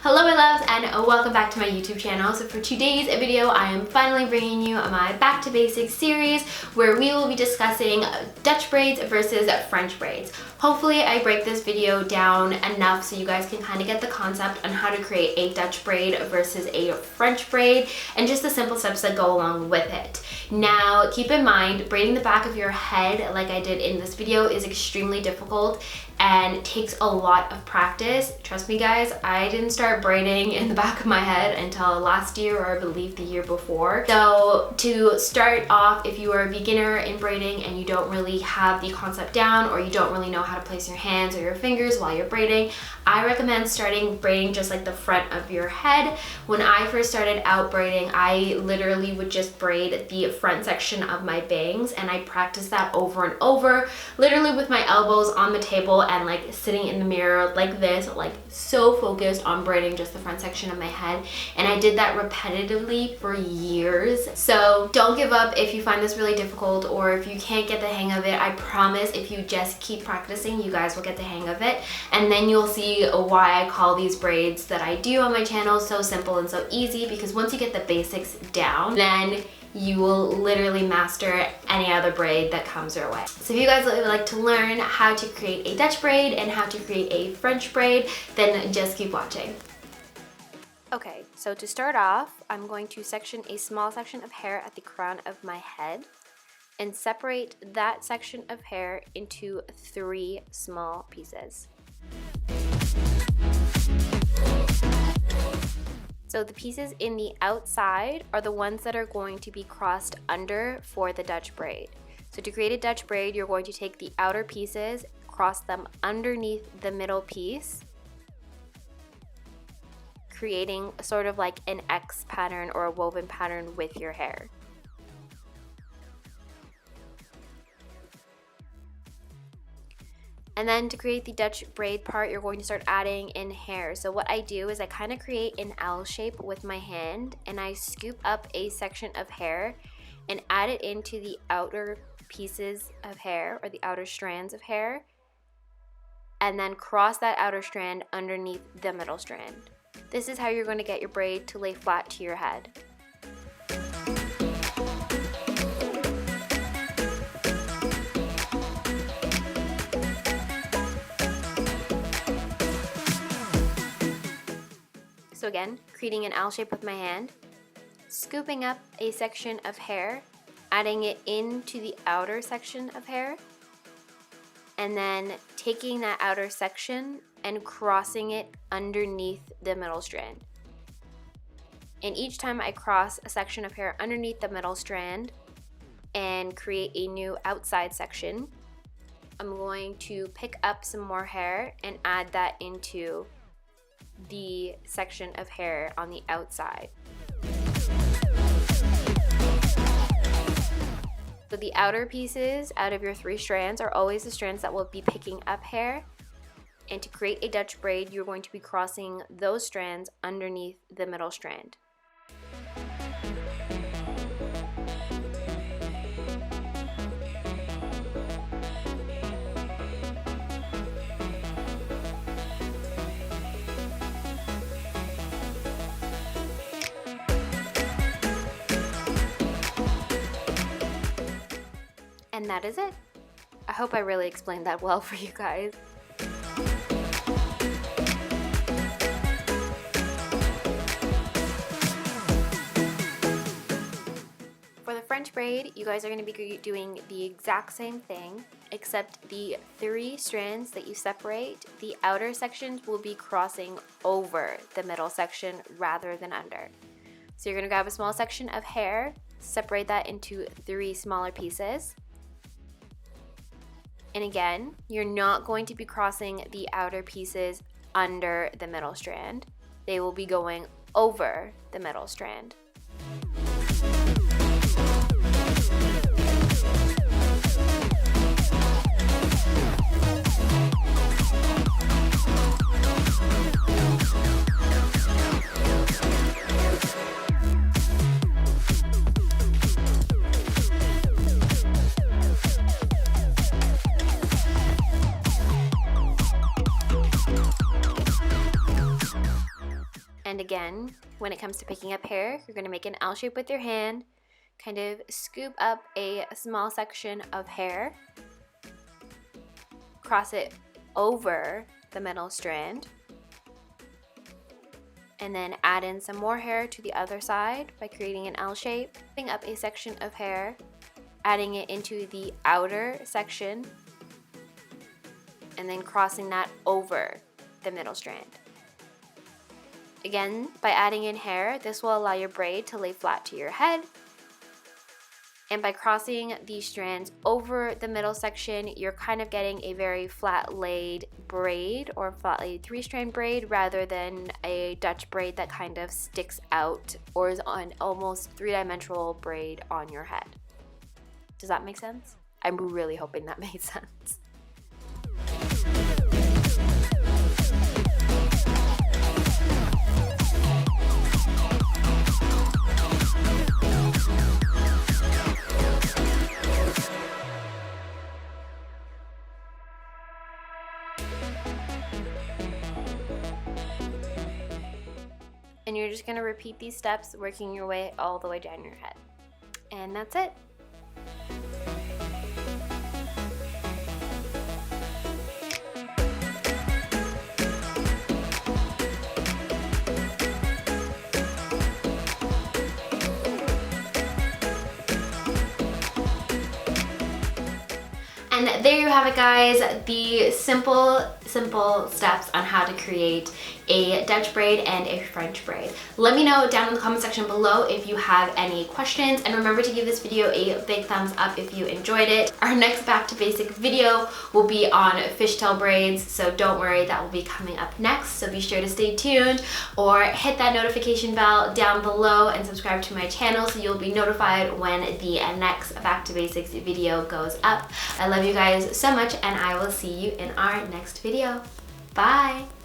Hello my loves and welcome back to my YouTube channel. So for today's video, I am finally bringing you my Back to Basics series where we will be discussing Dutch braids versus French braids. Hopefully I break this video down enough so you guys can kind of get the concept on how to create a Dutch braid versus a French braid and just the simple steps that go along with it. Now keep in mind, braiding the back of your head like I did in this video is extremely difficult and takes a lot of practice. Trust me guys, I didn't start braiding in the back of my head until last year, or I believe the year before. So to start off, if you are a beginner in braiding and you don't really have the concept down, or you don't really know how to place your hands or your fingers while you're braiding, I recommend starting braiding just like the front of your head. When I first started out braiding, I literally would just braid the front section of my bangs, and I practiced that over and over, literally with my elbows on the table and like sitting in the mirror like this, like so focused on braiding just the front section of my head. And I did that repetitively for years. So don't give up if you find this really difficult or if you can't get the hang of it. I promise if you just keep practicing, you guys will get the hang of it. And then you'll see why I call these braids that I do on my channel so simple and so easy, because once you get the basics down, then you will literally master any other braid that comes your way. So if you guys would like to learn how to create a Dutch braid and how to create a French braid, then just keep watching. Okay, so to start off, I'm going to section a small section of hair at the crown of my head and separate that section of hair into 3 small pieces. So the pieces in the outside are the ones that are going to be crossed under for the Dutch braid. So to create a Dutch braid, you're going to take the outer pieces, cross them underneath the middle piece, creating sort of like an X pattern or a woven pattern with your hair. And then to create the Dutch braid part, you're going to start adding in hair. So what I do is I kind of create an L shape with my hand, and I scoop up a section of hair and add it into the outer pieces of hair, or the outer strands of hair, and then cross that outer strand underneath the middle strand. This is how you're going to get your braid to lay flat to your head. So again, creating an L shape with my hand, scooping up a section of hair, adding it into the outer section of hair, and then taking that outer section and crossing it underneath the middle strand. And each time I cross a section of hair underneath the middle strand and create a new outside section, I'm going to pick up some more hair and add that into the section of hair on the outside. So the outer pieces out of your 3 strands are always the strands that will be picking up hair. And to create a Dutch braid, you're going to be crossing those strands underneath the middle strand. And that is it. I hope I really explained that well for you guys. For the French braid, you guys are going to be doing the exact same thing, except the 3 strands that you separate, the outer sections will be crossing over the middle section rather than under. So you're going to grab a small section of hair, separate that into 3 smaller pieces. And again, you're not going to be crossing the outer pieces under the middle strand. They will be going over the middle strand. again, when it comes to picking up hair, you're gonna make an L shape with your hand, kind of scoop up a small section of hair, cross it over the middle strand, and then add in some more hair to the other side by creating an L shape, picking up a section of hair, adding it into the outer section, and then crossing that over the middle strand. Again, by adding in hair, this will allow your braid to lay flat to your head. And by crossing these strands over the middle section, you're kind of getting a very flat laid braid or flat laid 3-strand braid rather than a Dutch braid that kind of sticks out or is on almost 3-dimensional braid on your head. Does that make sense? I'm really hoping that made sense. And you're just going to repeat these steps, working your way all the way down your head. And that's it. And there you have it, guys, the simple steps on how to create a Dutch braid and a French braid. Let me know down in the comment section below if you have any questions, and remember to give this video a big thumbs up if you enjoyed it. Our next back to basic video will be on fishtail braids, so don't worry, that will be coming up next, so be sure to stay tuned or hit that notification bell down below and subscribe to my channel so you'll be notified when the next back to basics video goes up. I love you guys so much, and I will see you in our next video. Bye!